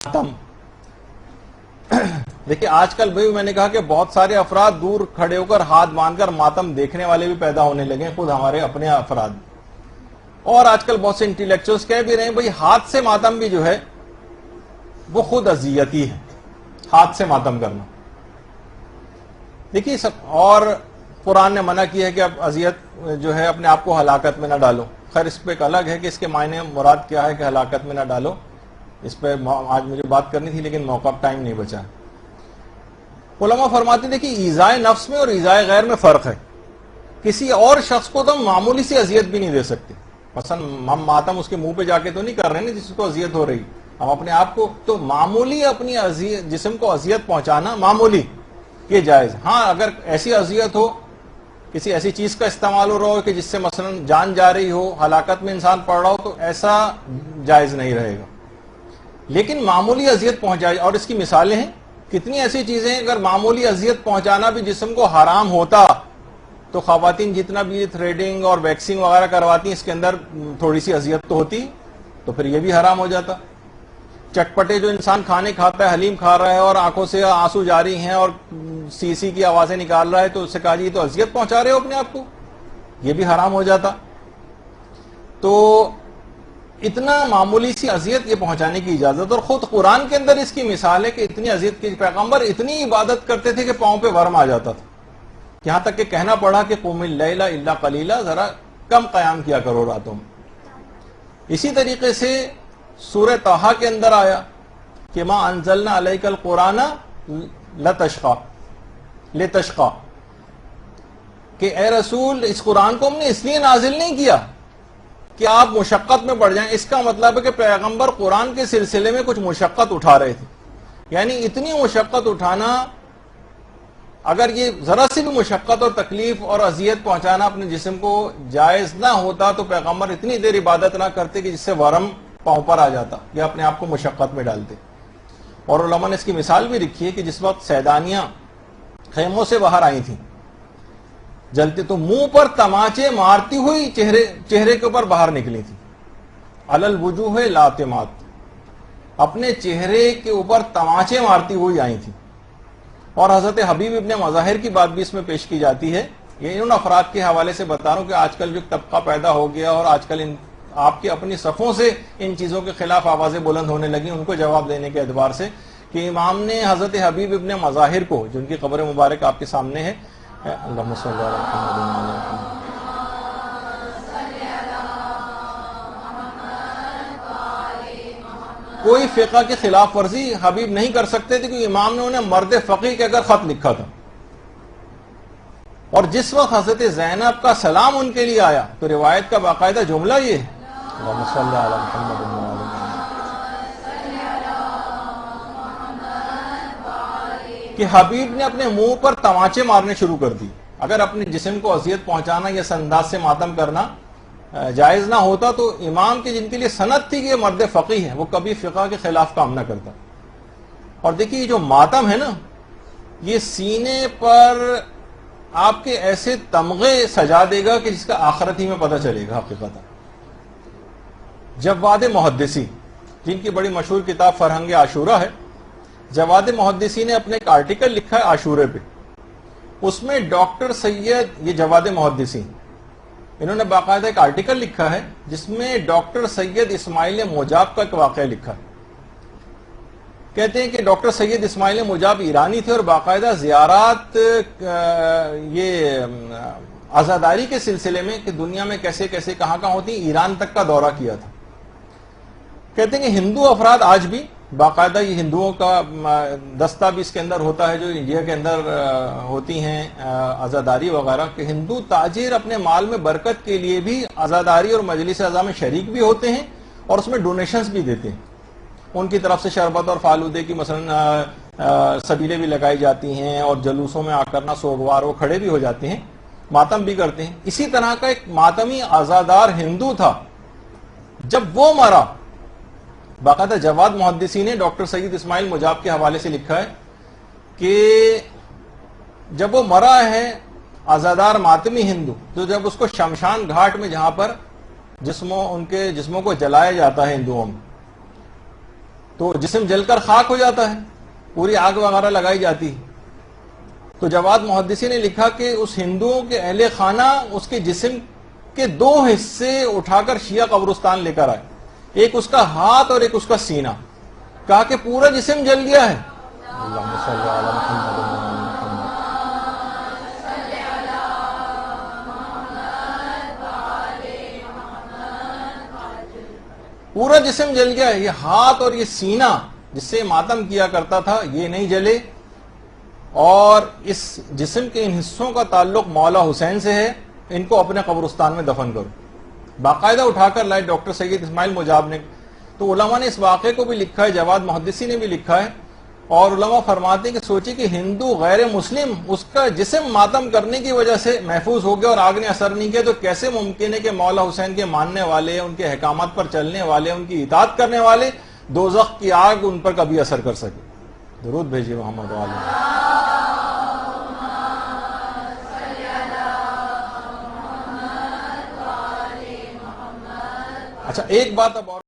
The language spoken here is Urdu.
ماتم. دیکھیے آج کل بھی میں نے کہا کہ بہت سارے افراد دور کھڑے ہو کر ہاتھ باندھ کر ماتم دیکھنے والے بھی پیدا ہونے لگے ہیں، خود ہمارے اپنے افراد. اور آج کل بہت سے انٹیلیکچوئلز کہہ بھی رہے ہیں بھئی ہاتھ سے ماتم بھی جو ہے وہ خود اذیت ہی ہے، ہاتھ سے ماتم کرنا. دیکھیے اور قرآن نے منع کیا ہے کہ اب اذیت جو ہے اپنے آپ کو ہلاکت میں نہ ڈالو. خیر اس پہ ایک الگ ہے کہ اس کے معنی مراد کیا ہے کہ ہلاکت میں نہ ڈالو، اس پہ آج مجھے بات کرنی تھی لیکن موقع ٹائم نہیں بچا. علماء فرماتے ہیں کہ ایذائے نفس میں اور ایذائے غیر میں فرق ہے. کسی اور شخص کو تو ہم معمولی سی اذیت بھی نہیں دے سکتے. مثلا ہم ماتم اس کے منہ پہ جا کے تو نہیں کر رہے ہیں جس کو اذیت ہو رہی، ہم اپنے آپ کو تو معمولی اپنی جسم کو اذیت پہنچانا معمولی یہ جائز. ہاں اگر ایسی اذیت ہو، کسی ایسی چیز کا استعمال ہو رہا ہو کہ جس سے مثلا جان جا رہی ہو، ہلاکت میں انسان پڑ رہا ہو، تو ایسا جائز نہیں رہے گا. لیکن معمولی اذیت پہنچائے، اور اس کی مثالیں ہیں کتنی ایسی چیزیں ہیں. اگر معمولی اذیت پہنچانا بھی جسم کو حرام ہوتا تو خواتین جتنا بھی تھریڈنگ اور ویکسنگ وغیرہ کرواتی ہیں اس کے اندر تھوڑی سی اذیت تو ہوتی، تو پھر یہ بھی حرام ہو جاتا. چٹپٹے جو انسان کھانے کھاتا ہے، حلیم کھا رہا ہے اور آنکھوں سے آنسو جاری ہیں اور سی سی کی آوازیں نکال رہا ہے، تو اس سے کہا جی تو اذیت پہنچا رہے ہو اپنے آپ کو، یہ بھی حرام ہو جاتا. تو اتنا معمولی سی اذیت یہ پہنچانے کی اجازت. اور خود قرآن کے اندر اس کی مثال ہے کہ اتنی اذیت کی پیغمبر اتنی عبادت کرتے تھے کہ پاؤں پہ ورم آ جاتا تھا، یہاں تک کہ کہنا پڑا کہ قم اللیل الا قلیلا، ذرا کم قیام کیا کرو راتوں میں. اسی طریقے سے سورہ طٰہٰ کے اندر آیا کہ ما انزلنا علیک القرآن لتشقی، کہ اے رسول اس قرآن کو ہم نے اس لیے نازل نہیں کیا کہ آپ مشقت میں پڑ جائیں. اس کا مطلب ہے کہ پیغمبر قرآن کے سلسلے میں کچھ مشقت اٹھا رہے تھے. یعنی اتنی مشقت اٹھانا، اگر یہ ذرا سی بھی مشقت اور تکلیف اور اذیت پہنچانا اپنے جسم کو جائز نہ ہوتا تو پیغمبر اتنی دیر عبادت نہ کرتے کہ جس سے ورم پاؤں پر آ جاتا یا اپنے آپ کو مشقت میں ڈالتے. اور علماء نے اس کی مثال بھی رکھی ہے کہ جس وقت سیدانیاں خیموں سے باہر آئی تھیں جلتے، تو منہ پر تماچے مارتی ہوئی چہرے کے اوپر باہر نکلی تھی. علی الوجوہ لاتمات، اپنے چہرے کے اوپر تماچے مارتی ہوئی آئی تھی. اور حضرت حبیب ابن مظاہر کی بات بھی اس میں پیش کی جاتی ہے. یہ ان افراد کے حوالے سے بتا رہا ہوں کہ آج کل جو طبقہ پیدا ہو گیا اور آج کل آپ کے اپنی صفوں سے ان چیزوں کے خلاف آوازیں بلند ہونے لگی، ان کو جواب دینے کے اعتبار سے کہ امام نے حضرت حبیب ابن مظاہر کو، جن کی قبر مبارک آپ کے سامنے ہے، اللہم صلی علی محمد. کوئی فقہ کی خلاف ورزی حبیب نہیں کر سکتے تھے کیونکہ امام نے انہیں مرد فقیہ کے اگر خط لکھا تھا. اور جس وقت حضرت زینب کا سلام ان کے لیے آیا تو روایت کا باقاعدہ جملہ یہ ہے اللہم صلی علی محمد کہ حبیب نے اپنے منہ پر تماچے مارنے شروع کر دی. اگر اپنے جسم کو اذیت پہنچانا یا اس انداز سے ماتم کرنا جائز نہ ہوتا تو امام کی جن کے لیے سند تھی کہ یہ مرد فقیہ ہے وہ کبھی فقہ کے خلاف کام نہ کرتا. اور دیکھیے جو ماتم ہے نا، یہ سینے پر آپ کے ایسے تمغے سجا دے گا کہ جس کا آخرت ہی میں پتہ چلے گا حقیقت. جواد محدثی، جن کی بڑی مشہور کتاب فرہنگ عاشورہ ہے، جواد محدثی نے اپنے ایک آرٹیکل لکھا ہے عاشورے پہ. اس میں ڈاکٹر سید، یہ جواد محدثی، انہوں نے باقاعدہ ایک آرٹیکل لکھا ہے جس میں ڈاکٹر سید اسماعیل مجاب کا ایک واقعہ لکھا ہے. کہتے ہیں کہ ڈاکٹر سید اسماعیل مجاب ایرانی تھے اور باقاعدہ زیارات یہ عزاداری کے سلسلے میں کہ دنیا میں کیسے کیسے کہاں کہاں ہوتی ایران تک کا دورہ کیا تھا. کہتے ہیں کہ ہندو افراد آج بھی باقاعدہ یہ ہندوؤں کا دستہ بھی اس کے اندر ہوتا ہے جو انڈیا کے اندر ہوتی ہیں عزاداری وغیرہ، کہ ہندو تاجر اپنے مال میں برکت کے لیے بھی عزاداری اور مجلس اعضاء میں شریک بھی ہوتے ہیں اور اس میں ڈونیشنز بھی دیتے ہیں. ان کی طرف سے شربت اور فالودے کی مثلا سبیلیں بھی لگائی جاتی ہیں اور جلوسوں میں آ کر نہ سوگوار وہ کھڑے بھی ہو جاتے ہیں، ماتم بھی کرتے ہیں. اسی طرح کا ایک ماتمی عزادار ہندو تھا. جب وہ مرا، باقاعدہ جواد محدثی نے ڈاکٹر سید اسماعیل مجاب کے حوالے سے لکھا ہے کہ جب وہ مرا ہے عزادار ماتمی ہندو، تو جب اس کو شمشان گھاٹ میں جہاں پر ان کے جسموں کو جلایا جاتا ہے ہندوؤں میں، تو جسم جل کر خاک ہو جاتا ہے، پوری آگ وغیرہ لگائی جاتی ہے۔ تو جواد محدثی نے لکھا کہ اس ہندوؤں کے اہل خانہ اس کے جسم کے 2 حصے اٹھا کر شیعہ قبرستان لے کر آئے، ایک اس کا ہاتھ اور ایک اس کا سینہ، کہا کہ پورا جسم جل گیا ہے۔ اللہم صلی علی محمد و علی محمد۔ پورا جسم جل گیا ہے، یہ ہاتھ اور یہ سینہ جس سے ماتم کیا کرتا تھا یہ نہیں جلے، اور اس جسم کے ان حصوں کا تعلق مولا حسین سے ہے، ان کو اپنے قبرستان میں دفن کرو۔ باقاعدہ اٹھا کر لائے ڈاکٹر سید اسماعیل مجاب نے۔ تو علماء نے اس واقعے کو بھی لکھا ہے، جواد محدثی نے بھی لکھا ہے، اور علماء فرماتے ہیں کہ سوچی کہ ہندو غیر مسلم اس کا جسم ماتم کرنے کی وجہ سے محفوظ ہو گیا اور آگ نے اثر نہیں کیا، تو کیسے ممکن ہے کہ مولا حسین کے ماننے والے، ان کے احکامات پر چلنے والے، ان کی اطاعت کرنے والے دوزخ کی آگ ان پر کبھی اثر کر سکے؟ درود بھیجیے محمد علیہ۔ اچھا ایک بات اب اور